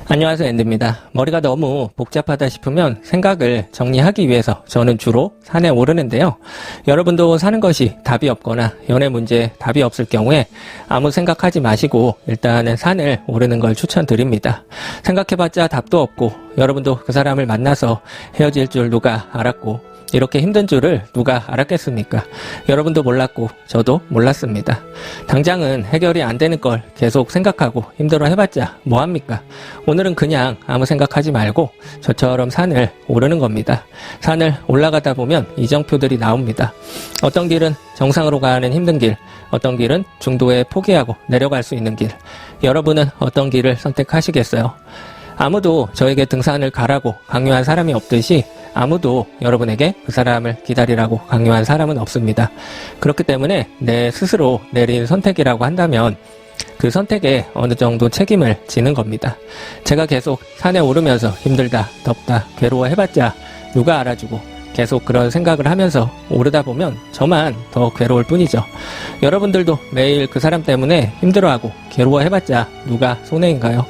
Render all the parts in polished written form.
안녕하세요, 앤드입니다. 머리가 너무 복잡하다 싶으면 생각을 정리하기 위해서 저는 주로 산에 오르는데요. 여러분도 사는 것이 답이 없거나 연애 문제에 답이 없을 경우에 아무 생각하지 마시고 일단은 산을 오르는 걸 추천드립니다. 생각해봤자 답도 없고 여러분도 그 사람을 만나서 헤어질 줄 누가 알았고 이렇게 힘든 줄을 누가 알았겠습니까? 여러분도 몰랐고 저도 몰랐습니다. 당장은 해결이 안 되는 걸 계속 생각하고 힘들어 해봤자 뭐합니까? 오늘은 그냥 아무 생각하지 말고 저처럼 산을 오르는 겁니다. 산을 올라가다 보면 이정표들이 나옵니다. 어떤 길은 정상으로 가는 힘든 길, 어떤 길은 중도에 포기하고 내려갈 수 있는 길. 여러분은 어떤 길을 선택하시겠어요? 아무도 저에게 등산을 가라고 강요한 사람이 없듯이 아무도 여러분에게 그 사람을 기다리라고 강요한 사람은 없습니다. 그렇기 때문에 내 스스로 내린 선택이라고 한다면 그 선택에 어느 정도 책임을 지는 겁니다. 제가 계속 산에 오르면서 힘들다, 덥다, 괴로워 해봤자 누가 알아주고 계속 그런 생각을 하면서 오르다 보면 저만 더 괴로울 뿐이죠. 여러분들도 매일 그 사람 때문에 힘들어하고 괴로워해봤자 누가 손해인가요?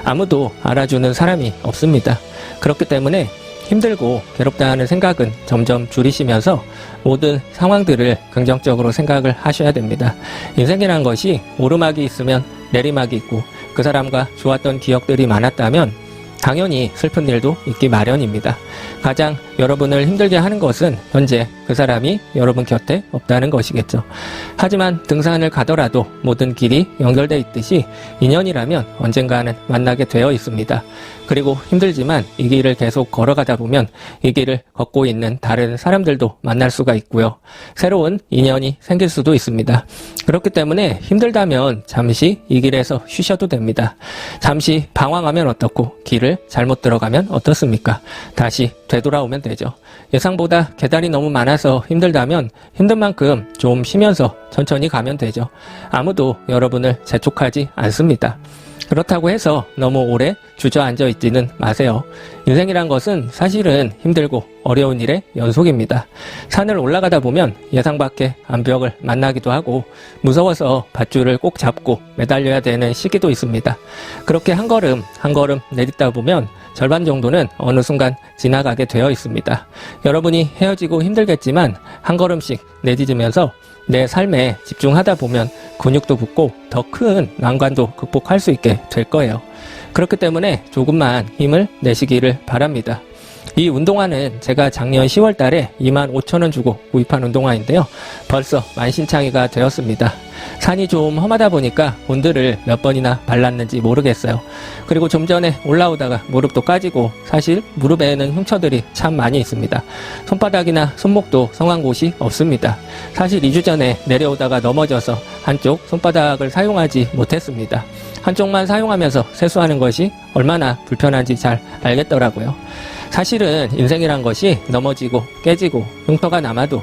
아무도 알아주는 사람이 없습니다. 그렇기 때문에 힘들고 괴롭다는 생각은 점점 줄이시면서 모든 상황들을 긍정적으로 생각을 하셔야 됩니다. 인생이란 것이 오르막이 있으면 내리막이 있고 그 사람과 좋았던 기억들이 많았다면 당연히 슬픈 일도 있기 마련입니다. 가장 여러분을 힘들게 하는 것은 현재 그 사람이 여러분 곁에 없다는 것이겠죠. 하지만 등산을 가더라도 모든 길이 연결되어 있듯이 인연이라면 언젠가는 만나게 되어 있습니다. 그리고 힘들지만 이 길을 계속 걸어가다 보면 이 길을 걷고 있는 다른 사람들도 만날 수가 있고요. 새로운 인연이 생길 수도 있습니다. 그렇기 때문에 힘들다면 잠시 이 길에서 쉬셔도 됩니다. 잠시 방황하면 어떻고 길을 잘못 들어가면 어떻습니까? 다시 되돌아오면 되죠. 예상보다 계단이 너무 많아서 힘들다면 힘든 만큼 좀 쉬면서 천천히 가면 되죠. 아무도 여러분을 재촉하지 않습니다. 그렇다고 해서 너무 오래 주저앉아 있지는 마세요. 인생이란 것은 사실은 힘들고 어려운 일의 연속입니다. 산을 올라가다 보면 예상 밖의 암벽을 만나기도 하고 무서워서 밧줄을 꼭 잡고 매달려야 되는 시기도 있습니다. 그렇게 한 걸음 한 걸음 내딛다 보면 절반 정도는 어느 순간 지나가게 되어 있습니다. 여러분이 헤어지고 힘들겠지만 한 걸음씩 내딛으면서 내 삶에 집중하다 보면 근육도 붙고 더 큰 난관도 극복할 수 있게 될 거예요. 그렇기 때문에 조금만 힘을 내시기를 바랍니다. 이 운동화는 제가 작년 10월 달에 25,000원 주고 구입한 운동화인데요. 벌써 만신창이가 되었습니다. 산이 좀 험하다 보니까 본드를 몇 번이나 발랐는지 모르겠어요. 그리고 좀 전에 올라오다가 무릎도 까지고 사실 무릎에는 흉터들이 참 많이 있습니다. 손바닥이나 손목도 성한 곳이 없습니다. 사실 2주 전에 내려오다가 넘어져서 한쪽 손바닥을 사용하지 못했습니다. 한쪽만 사용하면서 세수하는 것이 얼마나 불편한지 잘 알겠더라고요. 사실은 인생이란 것이 넘어지고 깨지고 흉터가 남아도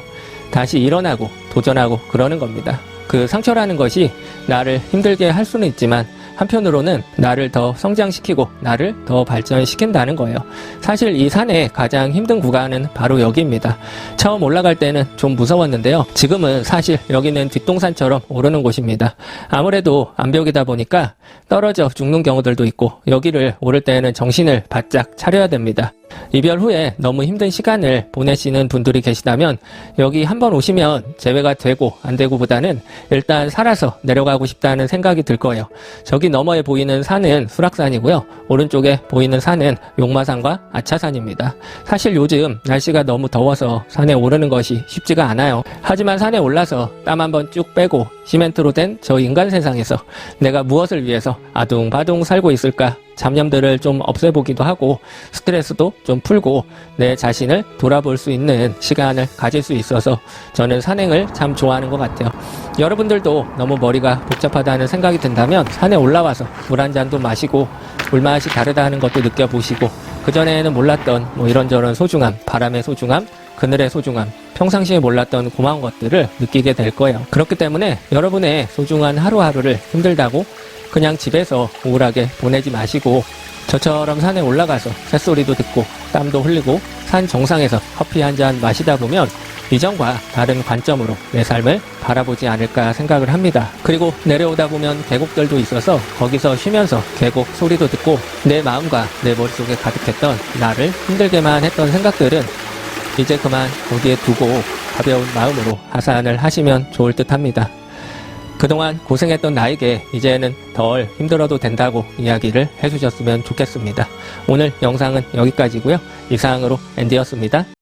다시 일어나고 도전하고 그러는 겁니다. 그 상처라는 것이 나를 힘들게 할 수는 있지만 한편으로는 나를 더 성장시키고 나를 더 발전시킨다는 거예요. 사실 이 산의 가장 힘든 구간은 바로 여기입니다. 처음 올라갈 때는 좀 무서웠는데요. 지금은 사실 여기는 뒷동산처럼 오르는 곳입니다. 아무래도 암벽이다 보니까 떨어져 죽는 경우들도 있고 여기를 오를 때는 정신을 바짝 차려야 됩니다. 이별 후에 너무 힘든 시간을 보내시는 분들이 계시다면 여기 한번 오시면 재회가 되고 안 되고 보다는 일단 살아서 내려가고 싶다는 생각이 들 거예요. 저기 너머에 보이는 산은 수락산이고요. 오른쪽에 보이는 산은 용마산과 아차산입니다. 사실 요즘 날씨가 너무 더워서 산에 오르는 것이 쉽지가 않아요. 하지만 산에 올라서 땀 한번 쭉 빼고 시멘트로 된 저 인간 세상에서 내가 무엇을 위해서 아둥바둥 살고 있을까 잡념들을 좀 없애보기도 하고 스트레스도 좀 풀고 내 자신을 돌아볼 수 있는 시간을 가질 수 있어서 저는 산행을 참 좋아하는 것 같아요. 여러분들도 너무 머리가 복잡하다는 생각이 든다면 산에 올라와서 물 한 잔도 마시고 물맛이 다르다는 것도 느껴보시고 그전에는 몰랐던 이런저런 소중함, 바람의 소중함, 그늘의 소중함, 평상시에 몰랐던 고마운 것들을 느끼게 될 거예요. 그렇기 때문에 여러분의 소중한 하루하루를 힘들다고 그냥 집에서 우울하게 보내지 마시고 저처럼 산에 올라가서 새소리도 듣고 땀도 흘리고 산 정상에서 커피 한 잔 마시다 보면 이전과 다른 관점으로 내 삶을 바라보지 않을까 생각을 합니다. 그리고 내려오다 보면 계곡들도 있어서 거기서 쉬면서 계곡 소리도 듣고 내 마음과 내 머릿속에 가득했던 나를 힘들게만 했던 생각들은 이제 그만 거기에 두고 가벼운 마음으로 하산을 하시면 좋을 듯 합니다. 그동안 고생했던 나에게 이제는 덜 힘들어도 된다고 이야기를 해주셨으면 좋겠습니다. 오늘 영상은 여기까지고요. 이상으로 앤디였습니다.